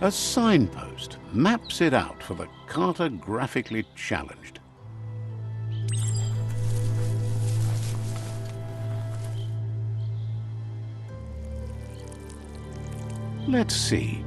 A signpost maps it out for the cartographically challenged. Let's see.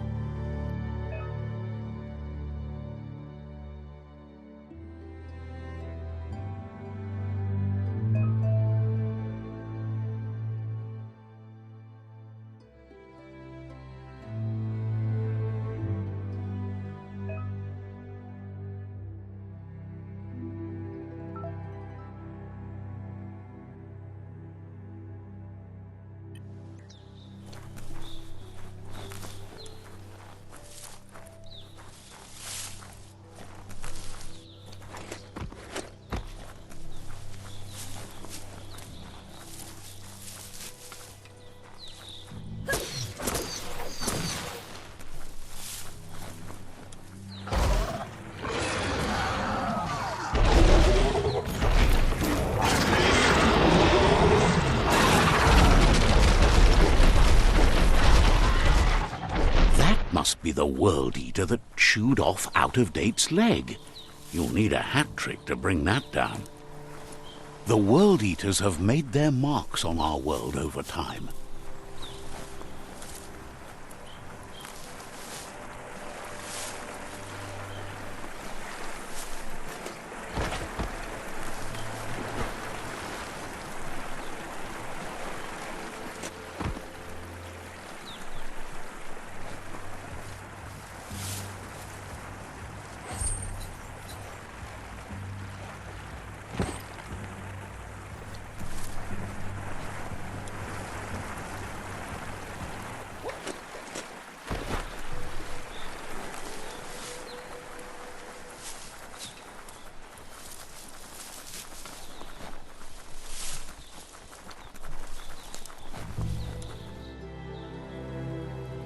Must be the World Eater that chewed off Out-of-Date's leg. You'll need a hat trick to bring that down. The World Eaters have made their marks on our world over time.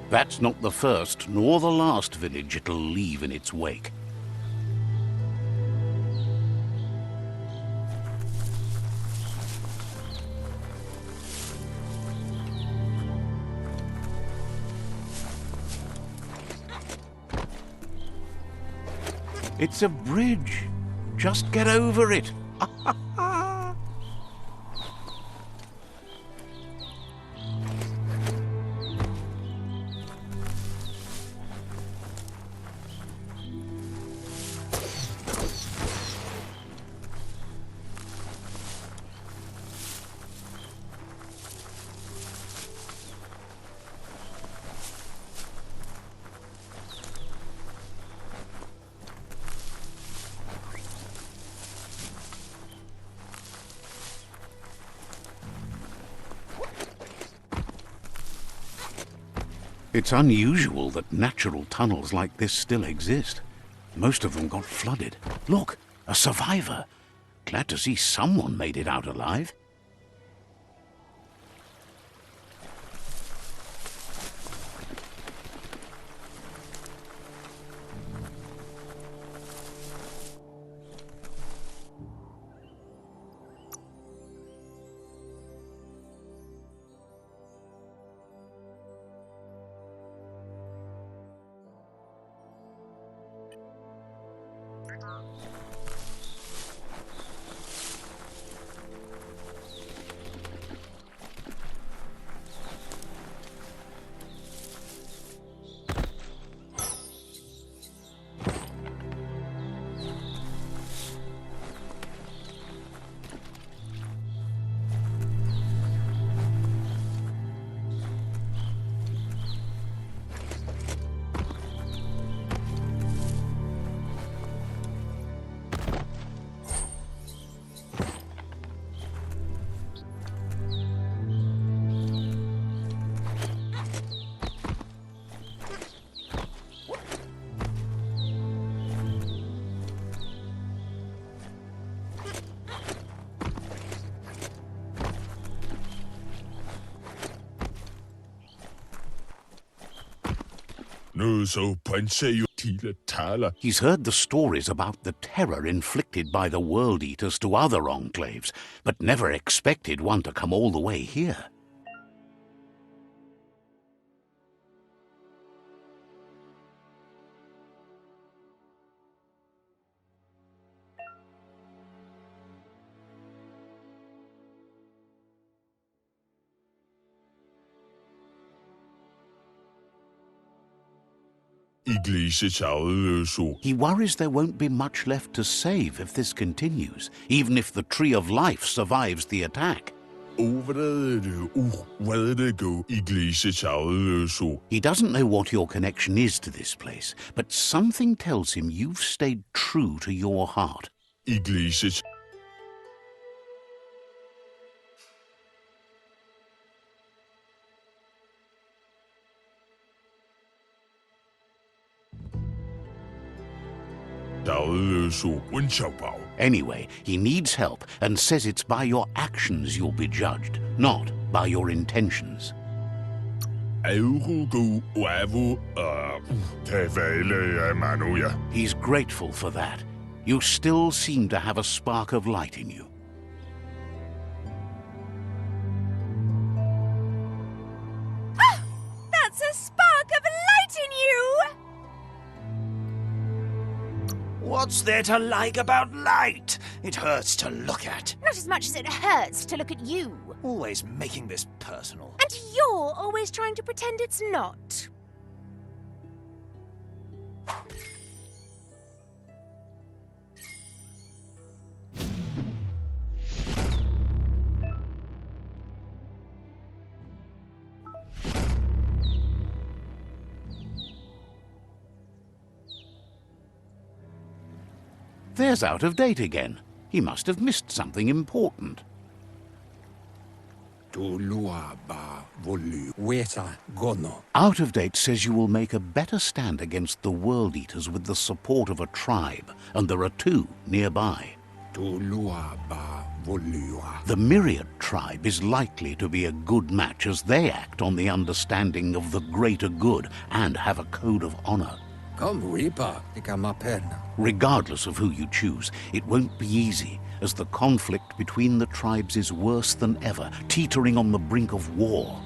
That's not the first nor the last village it'll leave in its wake. It's a bridge. Just get over it. It's unusual that natural tunnels like this still exist. Most of them got flooded. Look, a survivor. Glad to see someone made it out alive. He's heard the stories about the terror inflicted by the World Eaters to other enclaves, but never expected one to come all the way here. He worries there won't be much left to save if this continues, even if the Tree of Life survives the attack. He doesn't know what your connection is to this place, but something tells him you've stayed true to your heart. Anyway, he needs help and says it's by your actions you'll be judged, not by your intentions. He's grateful for that. You still seem to have a spark of light in you. That's a spark of light in you! What's there to like about light? It hurts to look at. Not as much as it hurts to look at you. Always making this personal. And you're always trying to pretend it's not. There's Out of Date again. He must have missed something important. Out of Date says you will make a better stand against the World Eaters with the support of a tribe, and there are two nearby. The Myriad tribe is likely to be a good match as they act on the understanding of the greater good and have a code of honor. Regardless of who you choose, it won't be easy, as the conflict between the tribes is worse than ever, teetering on the brink of war.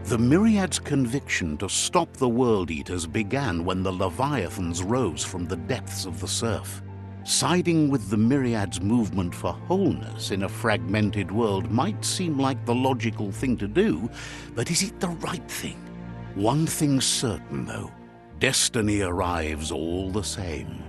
The Myriad's conviction to stop the World Eaters began when the Leviathans rose from the depths of the surf. Siding with the Myriad's movement for wholeness in a fragmented world might seem like the logical thing to do, but is it the right thing? One thing's certain, though. Destiny arrives all the same.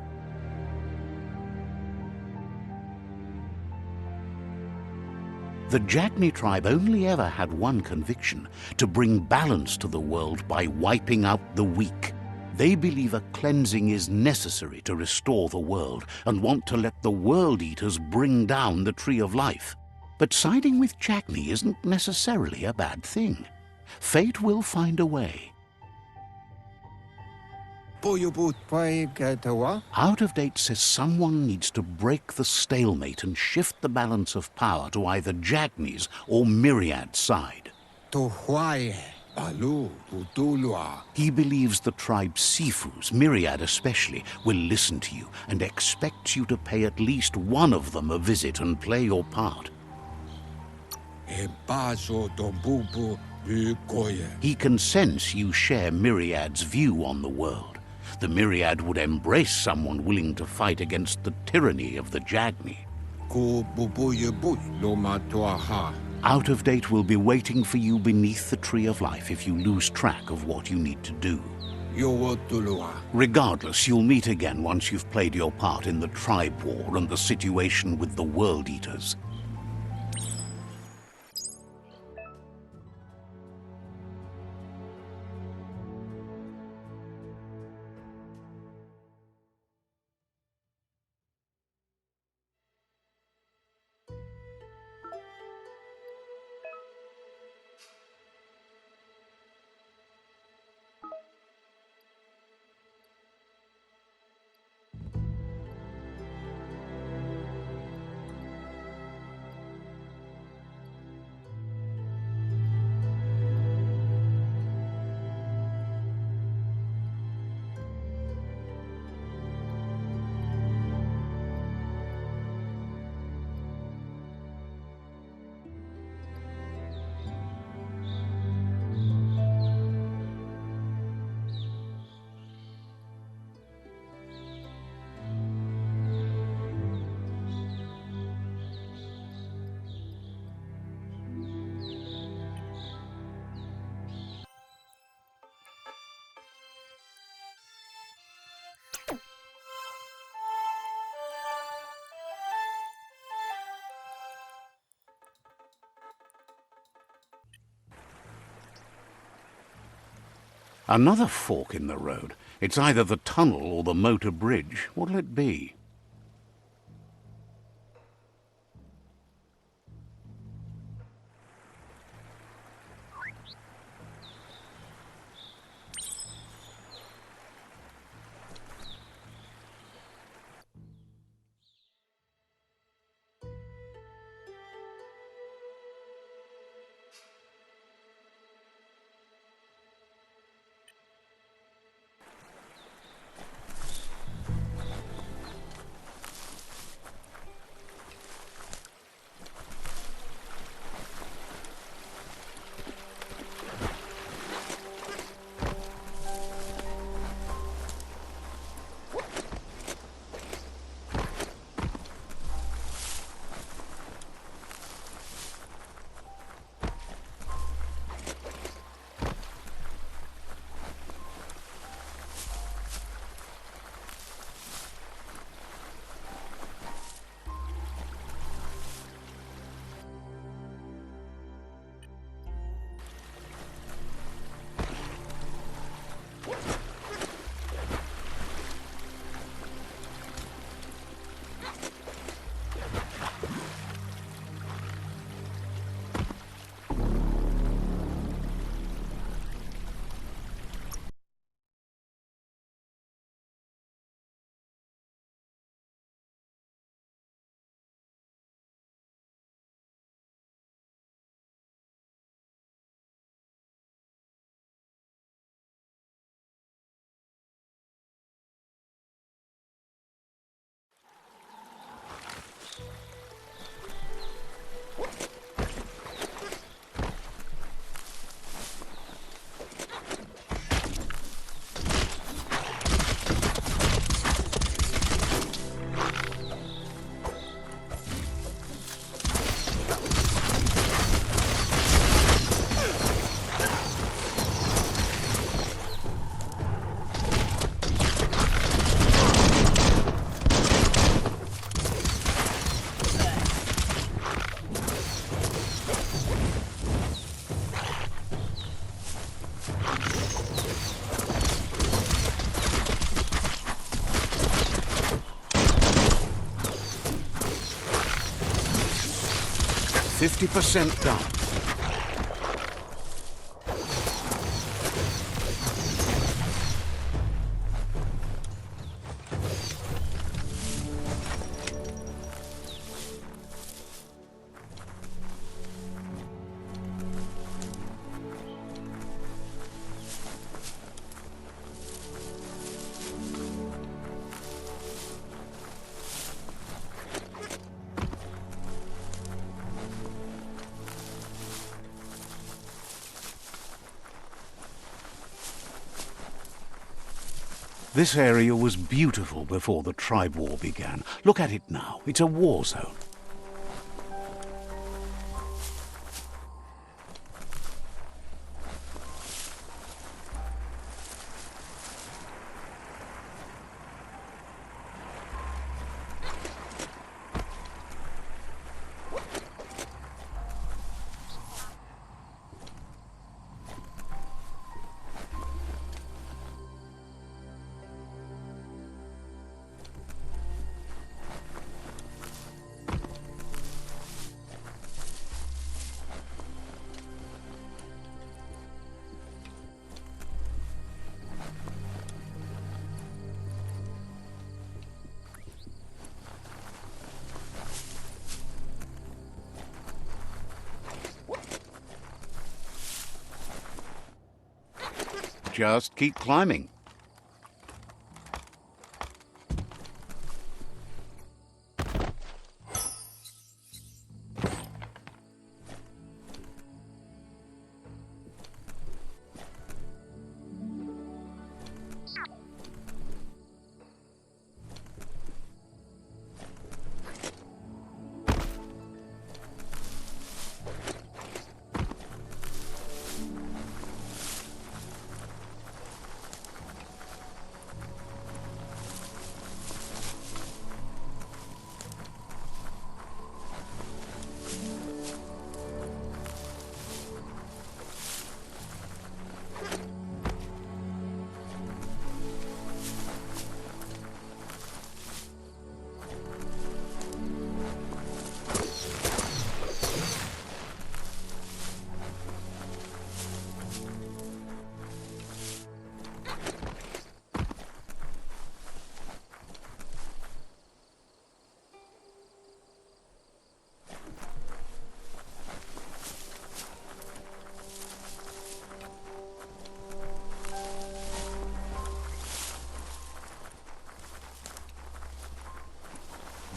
The Jagni tribe only ever had one conviction: to bring balance to the world by wiping out the weak. They believe a cleansing is necessary to restore the world and want to let the World Eaters bring down the Tree of Life. But siding with Jagni isn't necessarily a bad thing. Fate will find a way. Out of Date says someone needs to break the stalemate and shift the balance of power to either Jagni's or Myriad's side. He believes the tribe's Sifus, Myriad especially, will listen to you and expects you to pay at least one of them a visit and play your part. He can sense you share Myriad's view on the world. The Myriad would embrace someone willing to fight against the tyranny of the Jagni. Out of Date will be waiting for you beneath the Tree of Life if you lose track of what you need to do. Regardless, you'll meet again once you've played your part in the tribe war and the situation with the World Eaters. Another fork in the road. It's either the tunnel or the motor bridge. What'll it be? %50 done. This area was beautiful before the tribe war began. Look at it now. It's a war zone. Just keep climbing.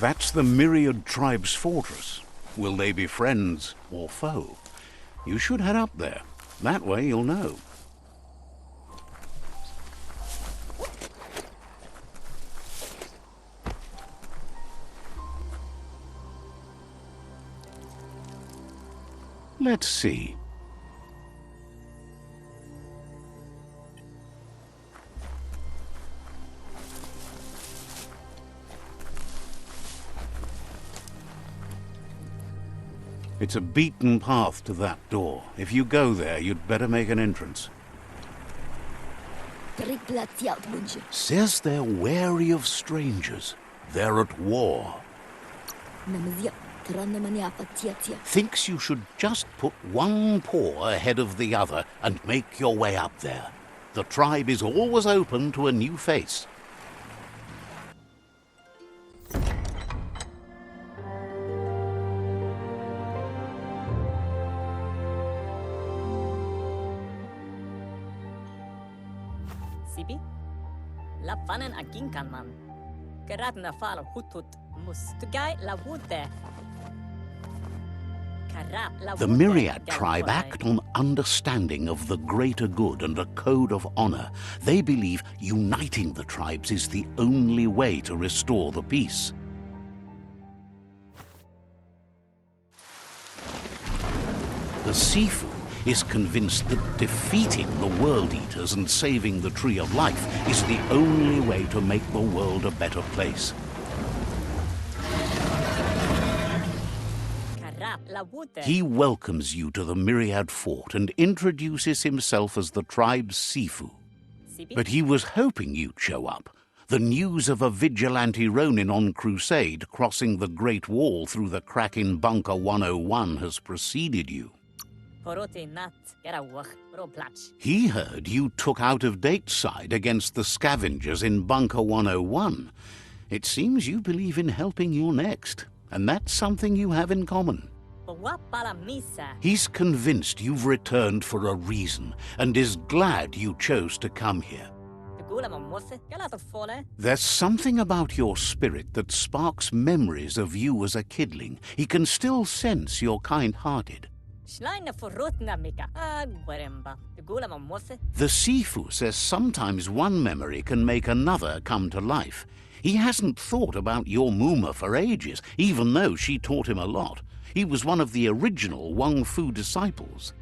That's the Myriad Tribe's fortress. Will they be friends or foe? You should head up there. That way you'll know. Let's see. It's a beaten path to that door. If you go there, you'd better make an entrance. Says they're wary of strangers. They're at war. Thinks you should just put one paw ahead of the other and make your way up there. The tribe is always open to a new face. Sibi? La fanen aginkan man. Geradna fal hutut mus. Tugai la wute. The Myriad tribe act on understanding of the greater good and a code of honor. They believe uniting the tribes is the only way to restore the peace. The Sifu is convinced that defeating the World Eaters and saving the Tree of Life is the only way to make the world a better place. He welcomes you to the Myriad Fort and introduces himself as the tribe's Sifu. But he was hoping you'd show up. The news of a vigilante Ronin on crusade crossing the Great Wall through the crack in Bunker 101 has preceded you. He heard you took out-of-date side against the scavengers in Bunker 101. It seems you believe in helping your next, and that's something you have in common. He's convinced you've returned for a reason, and is glad you chose to come here. There's something about your spirit that sparks memories of you as a kidling. He can still sense you're kind-hearted. The Sifu says sometimes one memory can make another come to life. He hasn't thought about your Muma for ages, even though she taught him a lot. He was one of the original Wang Fu disciples.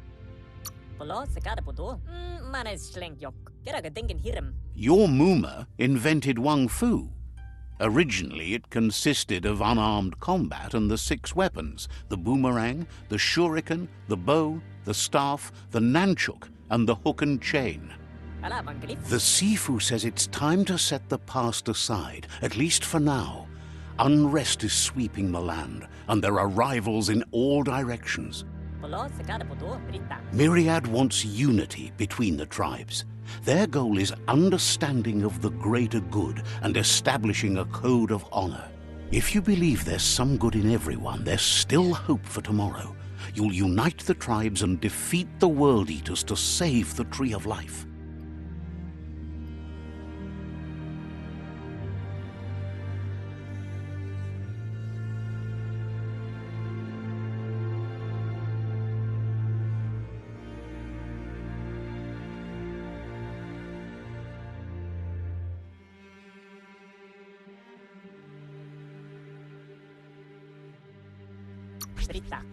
Your Muma invented Wang Fu. Originally, it consisted of unarmed combat and the 6 weapons: the boomerang, the shuriken, the bow, the staff, the nunchuk, and the hook and chain. The Sifu says it's time to set the past aside, at least for now. Unrest is sweeping the land, and there are rivals in all directions. Myriad wants unity between the tribes. Their goal is understanding of the greater good and establishing a code of honor. If you believe there's some good in everyone, there's still hope for tomorrow. You'll unite the tribes and defeat the World Eaters to save the Tree of Life.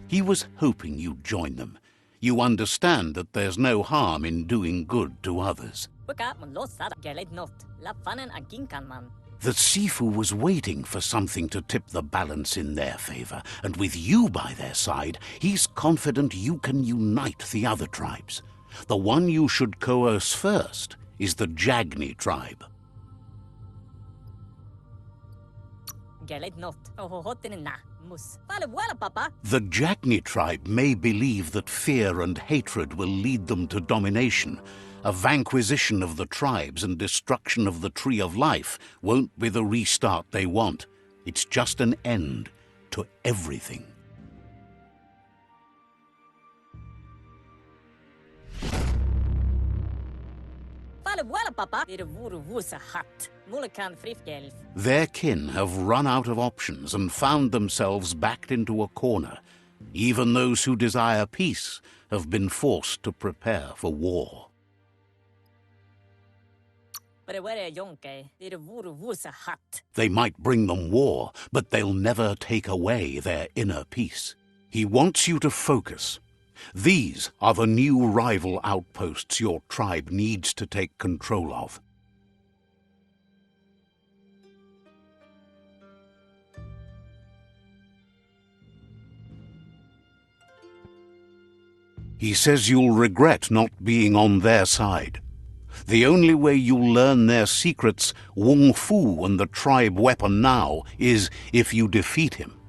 He was hoping you'd join them. You understand that there's no harm in doing good to others. The Sifu was waiting for something to tip the balance in their favor, and with you by their side, he's confident you can unite the other tribes. The one you should coerce first is the Jagni tribe. The Jagni tribe may believe that fear and hatred will lead them to domination. A vanquisition of the tribes and destruction of the Tree of Life won't be the restart they want. It's just an end to everything. Well, Papa. Det vore vusa hatt. Mulekan frifgelf. Their kin have run out of options and found themselves backed into a corner. Even those who desire peace have been forced to prepare for war. But where jonke? Det vore vusa hatt. They might bring them war, but they'll never take away their inner peace. He wants you to focus. These are the new rival outposts your tribe needs to take control of. He says you'll regret not being on their side. The only way you'll learn their secrets, Wung Fu and the tribe weapon now, is if you defeat him.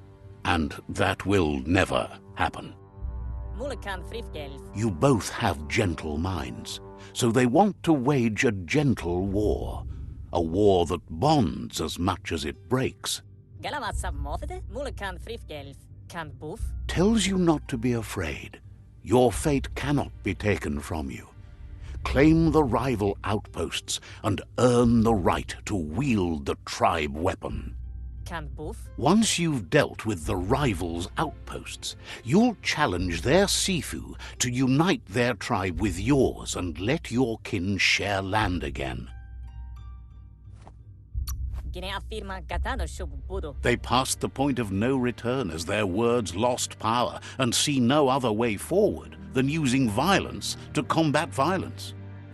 And that will never happen. Mulekan frifgelf. You both have gentle minds, so they want to wage a gentle war. A war that bonds as much as it breaks. Galamatsa mofde? Mulekan frifgelf. Kan boof? Tells you not to be afraid. Your fate cannot be taken from you. Claim the rival outposts and earn the right to wield the tribe weapon. Kan boof? Once you've dealt with the rivals' outposts, you'll challenge their Sifu to unite their tribe with yours and let your kin share land again. Gine affirma katano shub budo. They passed the point of no return as their words lost power and see no other way forward than using violence to combat violence.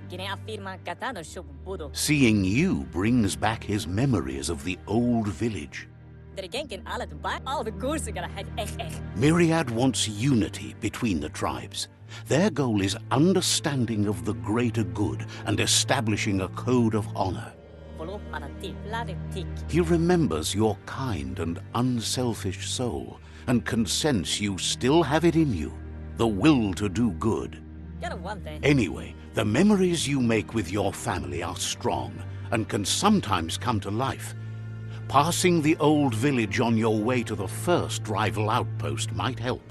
Gine affirma katano shub budo. Seeing you brings back his memories of the old village. Der genken alle bij all the koersen gonna have echt. Myriad wants unity between the tribes. Their goal is understanding of the greater good and establishing a code of honor. Follow on a tip, lade tick. He remembers your kind and unselfish soul and can sense you still have it in you, the will to do good. Gotta one thing. Anyway, the memories you make with your family are strong and can sometimes come to life. Passing the old village on your way to the first rival outpost might help.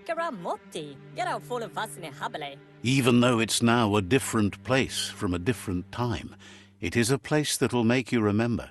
Garamotti. Get out full of us in a habile. Even though it's now a different place from a different time, it is a place that'll make you remember.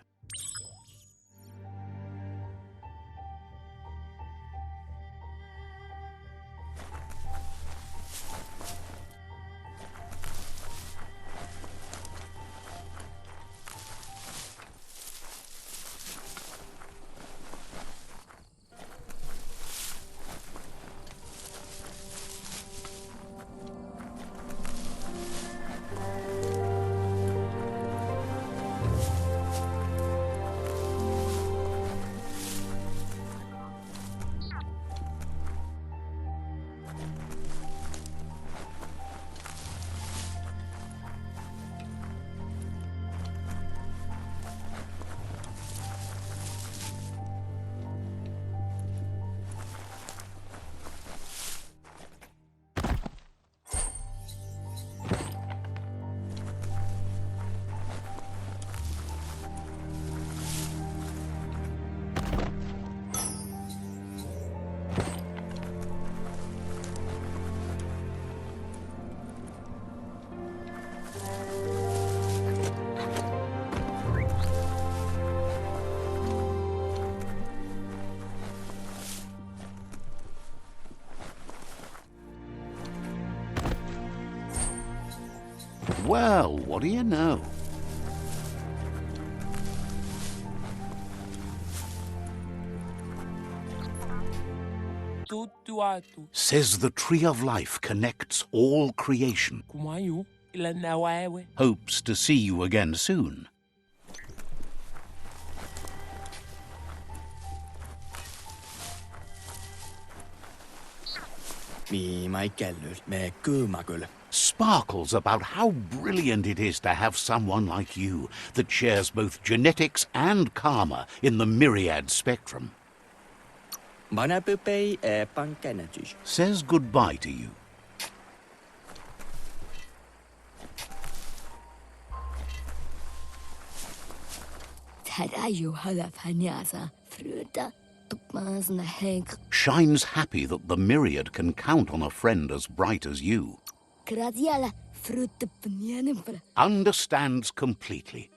Well, what do you know? Says the Tree of Life connects all creation. Hopes to see you again soon. Sparkles about how brilliant it is to have someone like you that shares both genetics and karma in the myriad spectrum. Says goodbye to you. Tarayu halafanyasa fruta. Shines happy that the myriad can count on a friend as bright as you. Understands completely.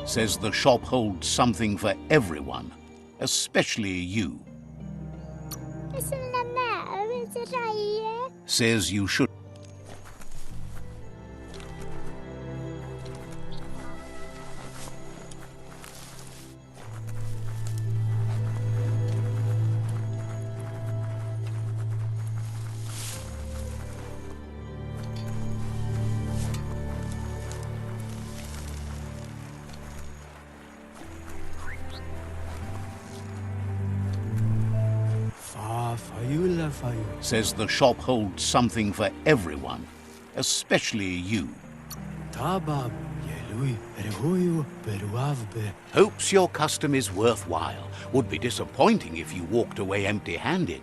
Says the shop holds something for everyone, especially you. Says you should. Says the shop holds something for everyone, especially you. Hopes your custom is worthwhile. Would be disappointing if you walked away empty-handed.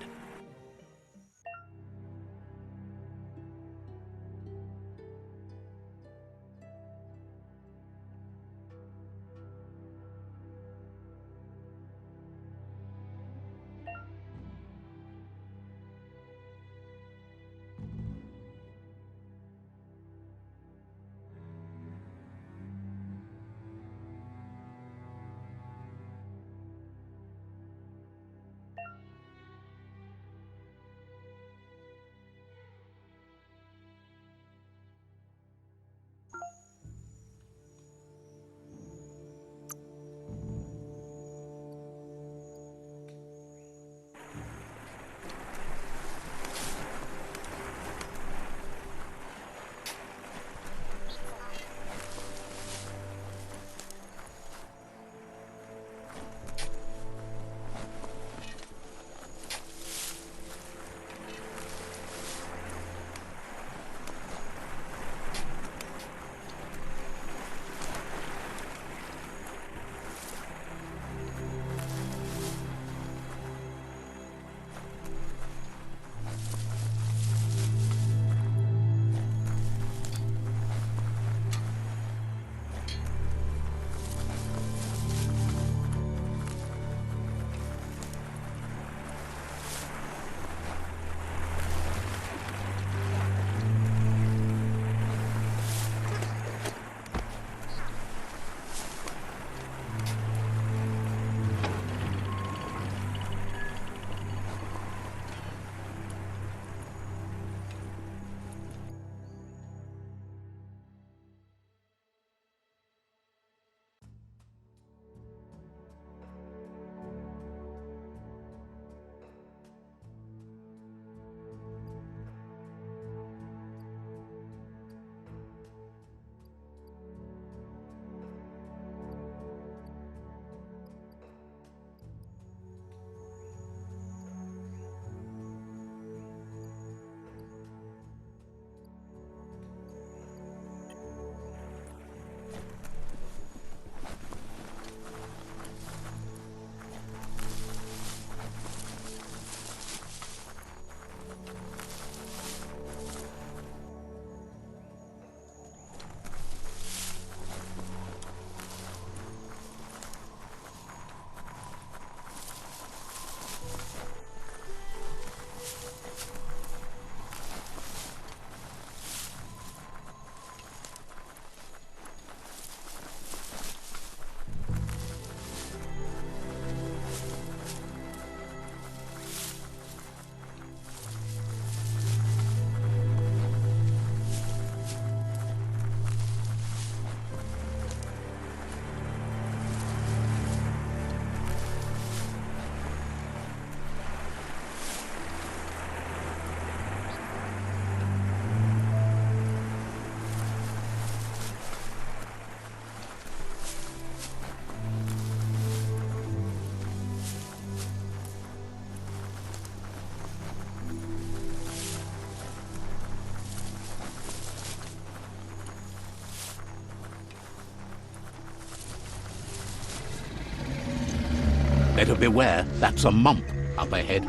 Better beware, that's a mump up ahead.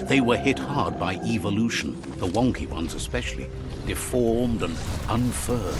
They were hit hard by evolution, the wonky ones especially, deformed and unfurred.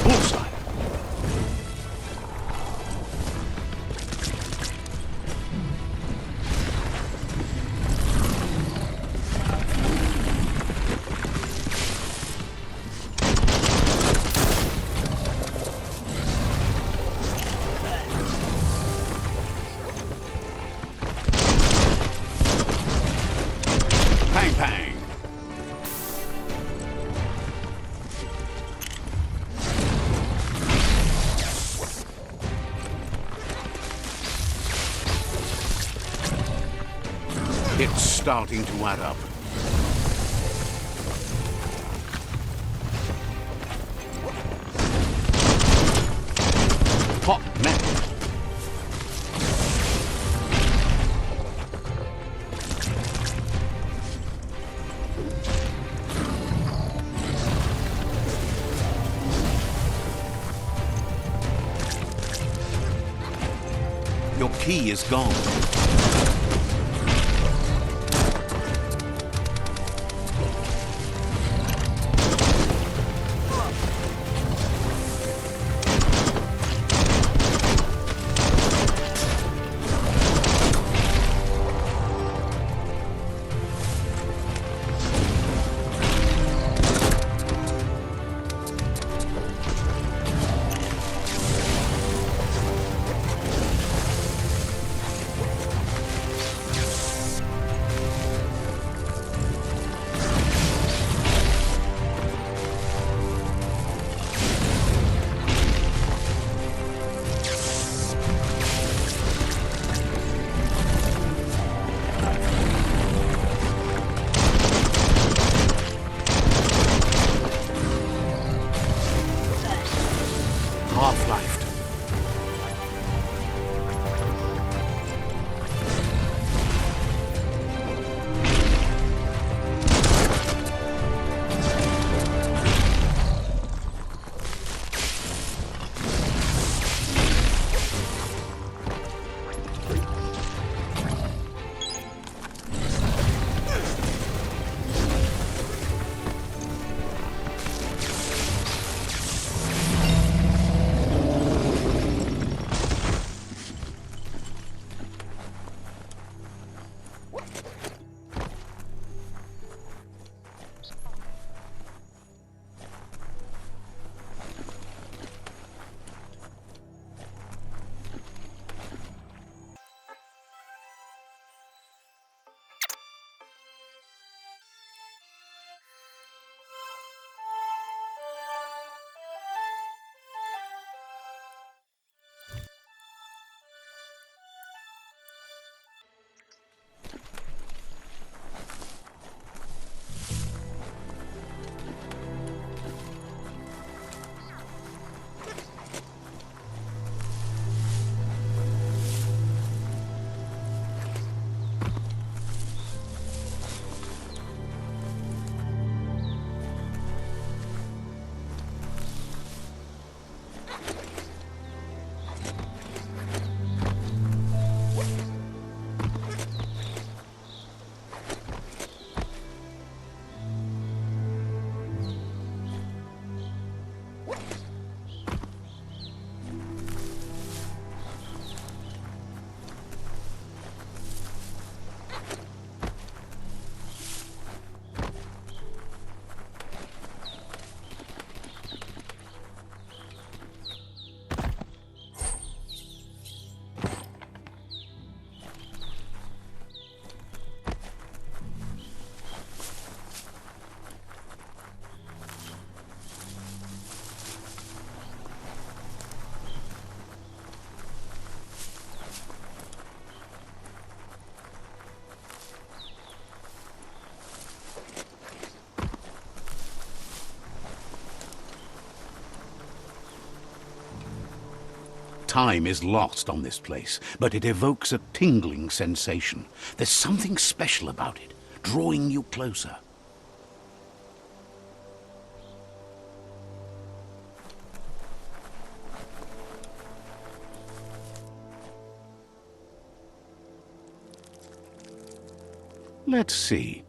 Bullseye! Pang pang! It's starting to add up. Hot metal. Your key is gone. time is lost on this place, but it evokes a tingling sensation. There's something special about it, drawing you closer. Let's see.